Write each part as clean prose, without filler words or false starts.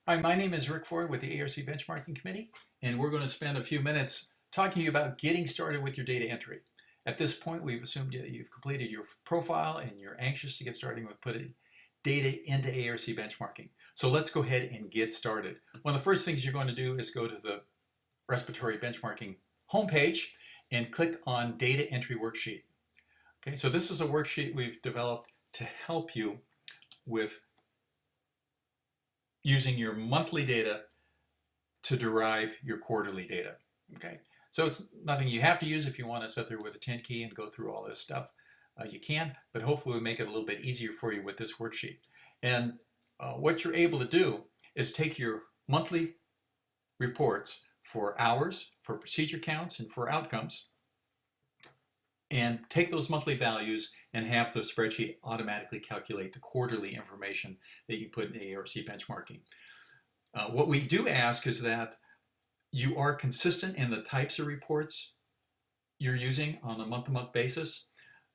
Hi, my name is Rick Ford with the AARC Benchmarking Committee, and we're going to spend a few minutes talking to you about getting started with your data entry. At this point, we've assumed that you've completed your profile and you're anxious to get started with putting data into AARC benchmarking. So let's go ahead and get started. One of the first things you're going to do is go to the respiratory benchmarking homepage and click on Data Entry Worksheet. Okay, so this is a worksheet we've developed to help you with using your monthly data to derive your quarterly data. Okay, so it's nothing you have to use. If you want to sit there with a 10 key and go through all this stuff, you can, but hopefully we'll make it a little bit easier for you with this worksheet. And what you're able to do is take your monthly reports for hours, for procedure counts, and for outcomes, and take those monthly values and have the spreadsheet automatically calculate the quarterly information that you put in AARC benchmarking. What we do ask is that you are consistent in the types of reports you're using on a month-to-month basis.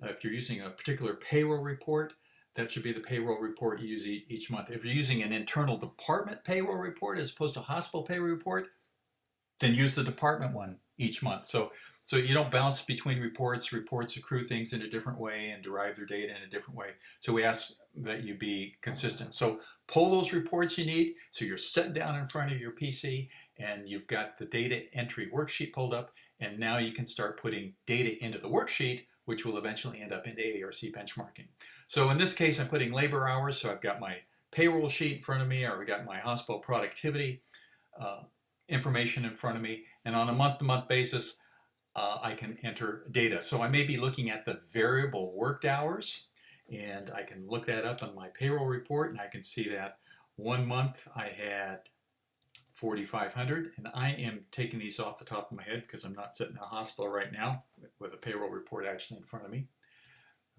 If you're using a particular payroll report, that should be the payroll report you use each month. If you're using an internal department payroll report as opposed to a hospital payroll report, then use the department one each month. So you don't bounce between reports. Reports accrue things in a different way and derive their data in a different way. So we ask that you be consistent. So pull those reports you need. So you're sitting down in front of your PC and you've got the data entry worksheet pulled up, and now you can start putting data into the worksheet, which will eventually end up into AARC benchmarking. So in this case, I'm putting labor hours. So I've got my payroll sheet in front of me, or I've got my hospital productivity information in front of me, and on a month-to-month basis, I can enter data. So I may be looking at the variable worked hours, and I can look that up on my payroll report, and I can see that one month I had 4,500, and I am taking these off the top of my head because I'm not sitting in a hospital right now with a payroll report actually in front of me.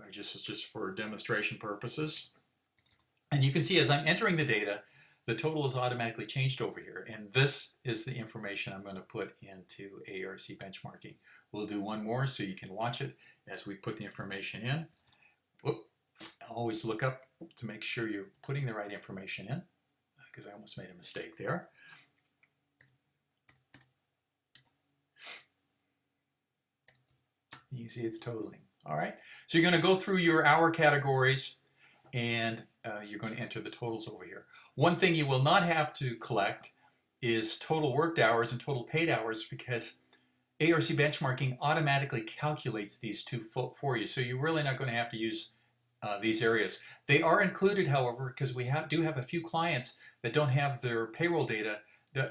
It's just for demonstration purposes. And you can see as I'm entering the data, the total is automatically changed over here, and this is the information I'm going to put into AARC benchmarking. We'll do one more so you can watch it as we put the information in. Whoop. Always look up to make sure you're putting the right information in, because I almost made a mistake there. You can see it's totaling. All right, so you're going to go through your hour categories, and you're going to enter the totals over here. One thing you will not have to collect is total worked hours and total paid hours, because AARC benchmarking automatically calculates these two for you. So you're really not going to have to use these areas. They are included, however, because we do have a few clients that don't have their payroll data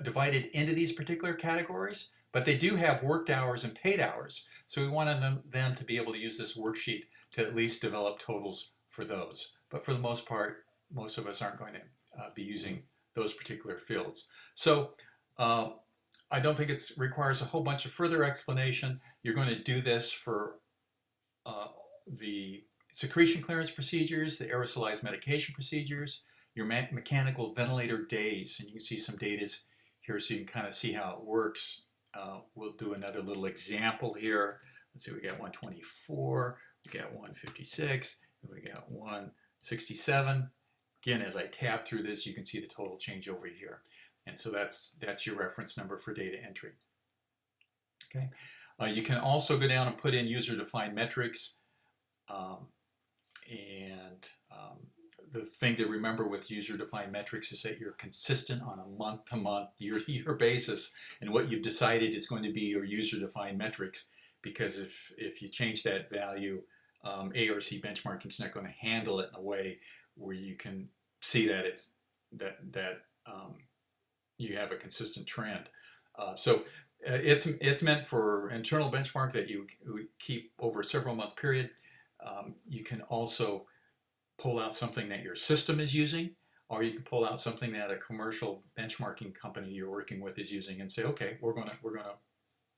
divided into these particular categories, but they do have worked hours and paid hours. So we wanted them to be able to use this worksheet to at least develop totals for those. But for the most part, most of us aren't going to be using those particular fields. So I don't think it requires a whole bunch of further explanation. You're going to do this for the secretion clearance procedures, the aerosolized medication procedures, your mechanical ventilator days, and you can see some data here so you can kind of see how it works. We'll do another little example here. Let's see, we got 124, we got 156, and we got 167. Again, as I tab through this, you can see the total change over here. And so that's your reference number for data entry. Okay. You can also go down and put in user-defined metrics. The thing to remember with user-defined metrics is that you're consistent on a month-to-month, year-to-year basis, and what you've decided is going to be your user-defined metrics. Because if you change that value, AARC benchmarking is not going to handle it in a way where you can see that you have a consistent trend. It's meant for internal benchmark that you keep over a several month period. You can also pull out something that your system is using, or you can pull out something that a commercial benchmarking company you're working with is using and say, okay, we're gonna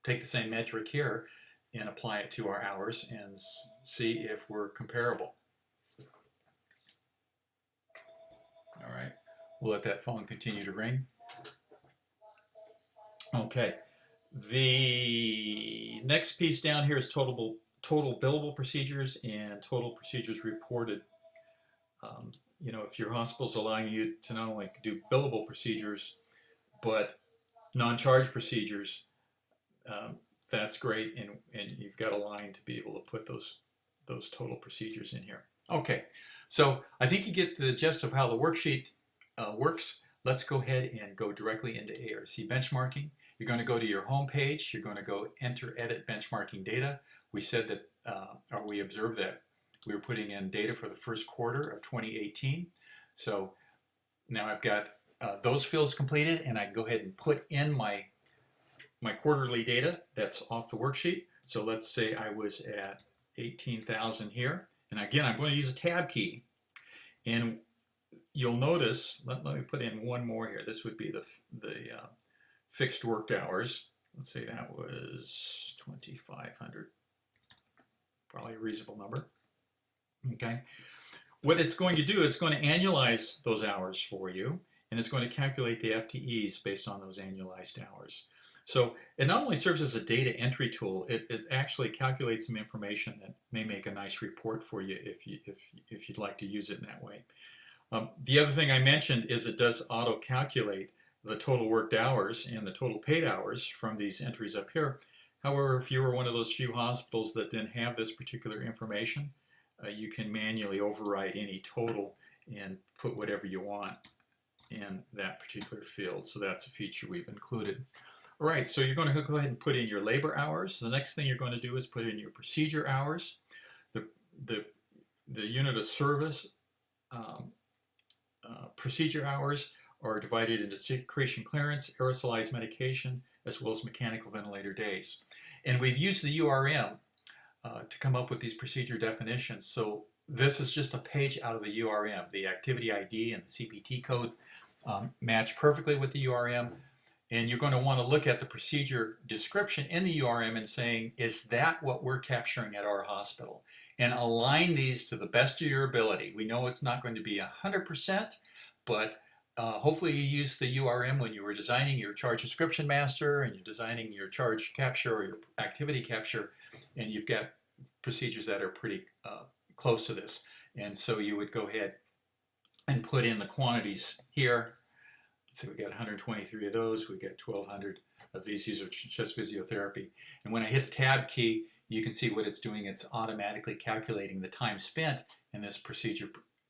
take the same metric here and apply it to our hours and see if we're comparable. All right, we'll let that phone continue to ring. Okay, the next piece down here is total billable procedures and total procedures reported. you know, if your hospital's allowing you to not only do billable procedures, but non-charge procedures, that's great, and you've got a line to be able to put those total procedures in here. Okay, so I think you get the gist of how the worksheet works. Let's go ahead and go directly into AARC benchmarking. You're going to go to your home page. You're going to go enter, edit benchmarking data. We said that, or we observed that we were putting in data for the first quarter of 2018. So now I've got those fields completed, and I can go ahead and put in my quarterly data that's off the worksheet. So let's say I was at 18,000 here. And again, I'm going to use a tab key. And you'll notice, let me put in one more here. This would be the fixed worked hours. Let's say that was 2,500. Probably a reasonable number. Okay. What it's going to do is it's going to annualize those hours for you, and it's going to calculate the FTEs based on those annualized hours. So it not only serves as a data entry tool, it actually calculates some information that may make a nice report for you if you'd like to use it in that way. The other thing I mentioned is it does auto-calculate the total worked hours and the total paid hours from these entries up here. However, if you were one of those few hospitals that didn't have this particular information, you can manually override any total and put whatever you want in that particular field. So that's a feature we've included. All right, so you're going to go ahead and put in your labor hours. The next thing you're going to do is put in your procedure hours. The unit of service procedure hours are divided into secretion clearance, aerosolized medication, as well as mechanical ventilator days. And we've used the URM to come up with these procedure definitions. So this is just a page out of the URM. The activity ID and the CPT code match perfectly with the URM. And you're going to want to look at the procedure description in the URM and saying, is that what we're capturing at our hospital? And align these to the best of your ability. We know it's not going to be 100%, but hopefully you used the URM when you were designing your charge description master and you're designing your charge capture or your activity capture, and you've got procedures that are pretty close to this. And so you would go ahead and put in the quantities here. So we got 123 of those, we got 1,200 of these. These are chest physiotherapy. And when I hit the tab key, you can see what it's doing. It's automatically calculating the time spent in this procedure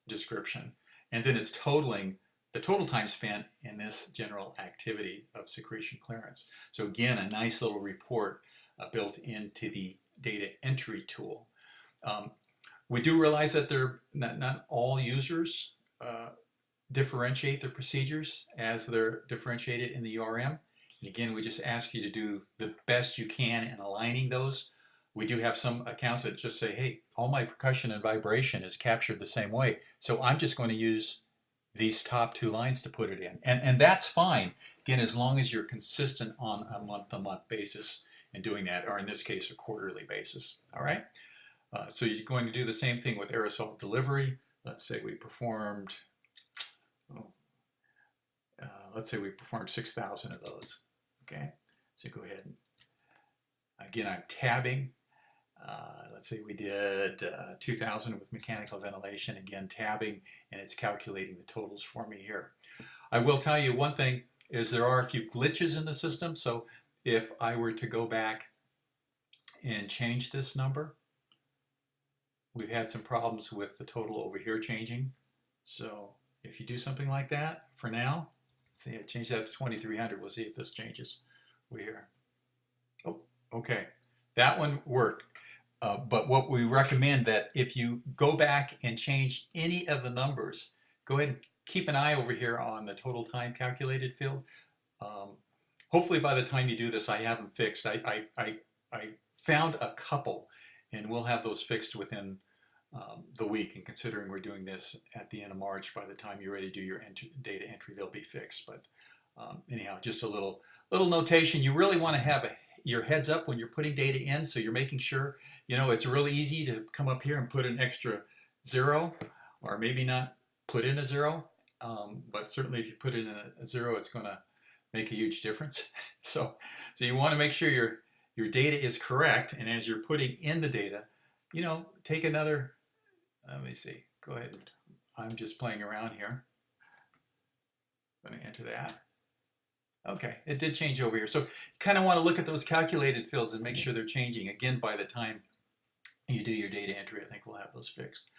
description. And then it's totaling the total time spent in this general activity of secretion clearance. So again, a nice little report built into the data entry tool. We do realize that not all users differentiate their procedures as they're differentiated in the URM. And again, we just ask you to do the best you can in aligning those. We do have some accounts that just say, hey, all my percussion and vibration is captured the same way, so I'm just going to use these top two lines to put it in. And that's fine, again, as long as you're consistent on a month-to-month basis in doing that, or in this case, a quarterly basis. All right? So you're going to do the same thing with aerosol delivery. Let's say we performed, let's say we performed 6,000 of those. Okay? So go ahead and, again, I'm tabbing. Let's say we did 2,000 with mechanical ventilation, again tabbing, and it's calculating the totals for me here. I will tell you one thing is there are a few glitches in the system. So if I were to go back and change this number, we've had some problems with the total over here changing. So if you do something like that for now, see, I changed that to 2,300. We'll see if this changes over here. Oh, okay. That one worked. But what we recommend that if you go back and change any of the numbers, go ahead and keep an eye over here on the total time calculated field. Hopefully by the time you do this, I have them fixed. I found a couple, and we'll have those fixed within the week. And considering we're doing this at the end of March, by the time you're ready to do your data entry, they'll be fixed. But anyhow, just a little notation. You really want to have your heads up when you're putting data in, so you're making sure, you know, it's really easy to come up here and put an extra 0, or maybe not put in a 0, but certainly if you put in a 0, it's going to make a huge difference. So you want to make sure your data is correct, and as you're putting in the data, you know, take another, let me see, go ahead and I'm just playing around here. I'm going to enter that. Okay, it did change over here. So you kind of want to look at those calculated fields and make sure they're changing. Again, by the time you do your data entry, I think we'll have those fixed.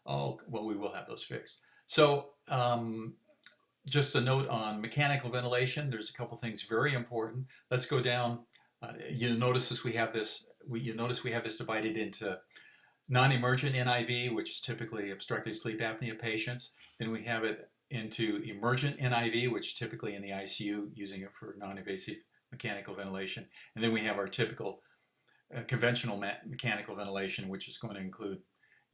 Oh, well, we will have those fixed. So just a note on mechanical ventilation. There's a couple things very important. Let's go down. You'll notice this. We have this divided into non-emergent NIV, which is typically obstructive sleep apnea patients. Then we have it into emergent NIV, which is typically in the ICU, using it for non-invasive mechanical ventilation. And then we have our typical conventional mechanical ventilation, which is going to include,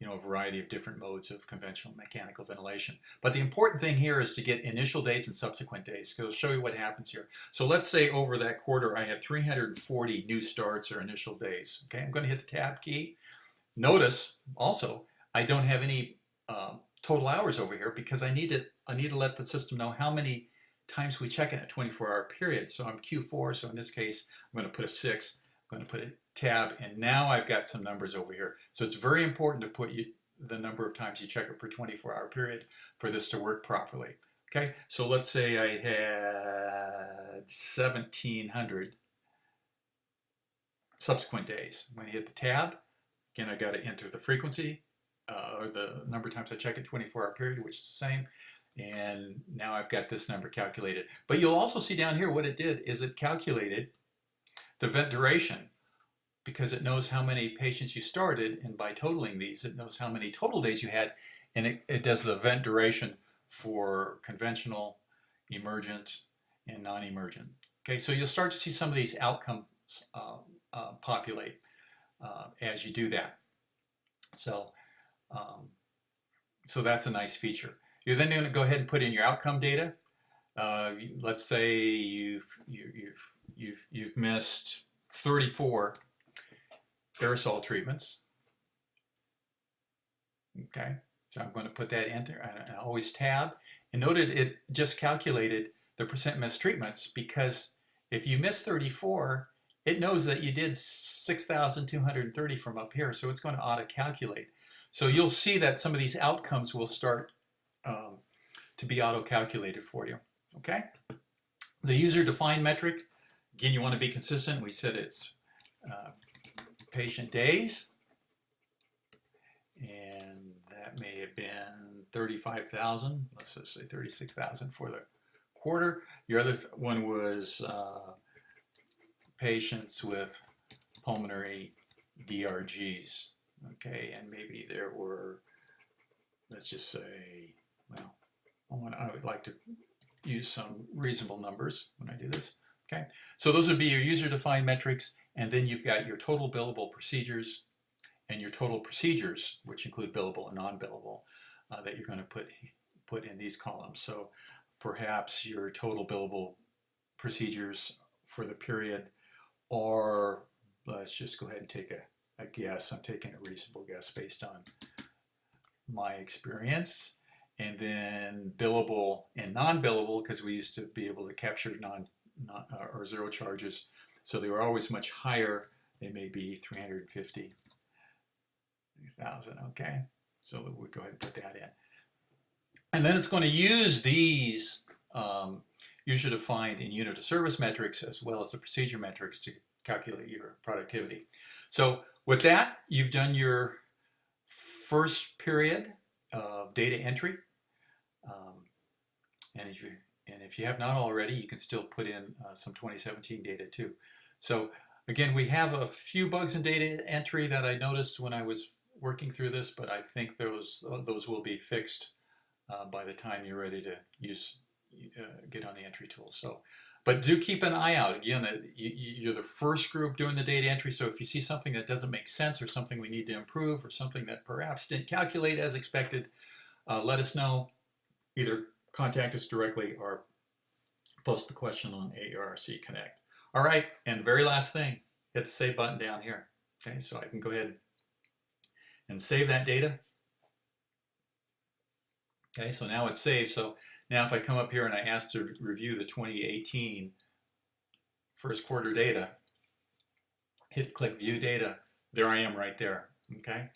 a variety of different modes of conventional mechanical ventilation. But the important thing here is to get initial days and subsequent days, because I'll show you what happens here. So let's say over that quarter I had 340 new starts or initial days. Okay, I'm going to hit the tab key. Notice also I don't have any total hours over here because I need to let the system know how many times we check in a 24-hour period. So I'm Q4, so in this case I'm going to put a 6. I'm going to put a tab, and now I've got some numbers over here. So it's very important to put the number of times you check it per 24-hour period for this to work properly. Okay, so let's say I had 1,700 subsequent days. I'm going to hit the tab. Again, I got to enter the frequency or the number of times I check it 24-hour period, which is the same. And now I've got this number calculated. But you'll also see down here what it did is it calculated the vent duration, because it knows how many patients you started, and by totaling these, it knows how many total days you had, and it does the vent duration for conventional, emergent, and non-emergent. Okay, so you'll start to see some of these outcomes populate as you do that. So, so that's a nice feature. You're then going to go ahead and put in your outcome data. Let's say you've missed 34 aerosol treatments. Okay, so I'm going to put that in there, and I always tab. And noted it just calculated the percent missed treatments, because if you miss 34, it knows that you did 6,230 from up here, so it's going to auto-calculate. So you'll see that some of these outcomes will start to be auto-calculated for you. Okay, the user-defined metric, again, you want to be consistent. We said it's patient days, and that may have been 35,000. Let's just say 36,000 for the quarter. Your other one was patients with pulmonary DRGs. Okay, and maybe there were, let's just say, well, I would like to use some reasonable numbers when I do this. Okay, so those would be your user-defined metrics, and then you've got your total billable procedures and your total procedures, which include billable and non-billable, that you're going to put in these columns. So perhaps your total billable procedures for the period, or let's just go ahead and take a guess. I'm taking a reasonable guess based on my experience. And then billable and non-billable, because we used to be able to capture or zero charges, so they were always much higher. They may be 350,000. Okay, so we'll go ahead and put that in, and then it's going to use these user-defined and unit of service metrics as well as the procedure metrics to calculate your productivity. So with that, you've done your first period of data entry. And if you have not already, you can still put in some 2017 data too. So again, we have a few bugs in data entry that I noticed when I was working through this, but I think those will be fixed by the time you're ready to get on the entry tool. So, but do keep an eye out. Again, you're the first group doing the data entry, so if you see something that doesn't make sense or something we need to improve or something that perhaps didn't calculate as expected, let us know. Either contact us directly or post the question on AARC Connect. All right, and the very last thing, hit the save button down here. Okay, so I can go ahead and save that data. Okay, so now it's saved. So now if I come up here and I ask to review the 2018 first quarter data, click View Data, there I am right there. Okay,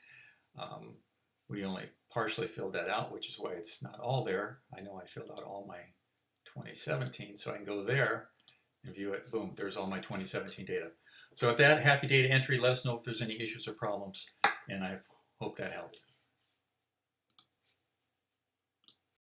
we only partially filled that out, which is why it's not all there. I know I filled out all my 2017, so I can go there and view it. Boom, there's all my 2017 data. So with that, happy data entry. Let us know if there's any issues or problems, and I hope that helped.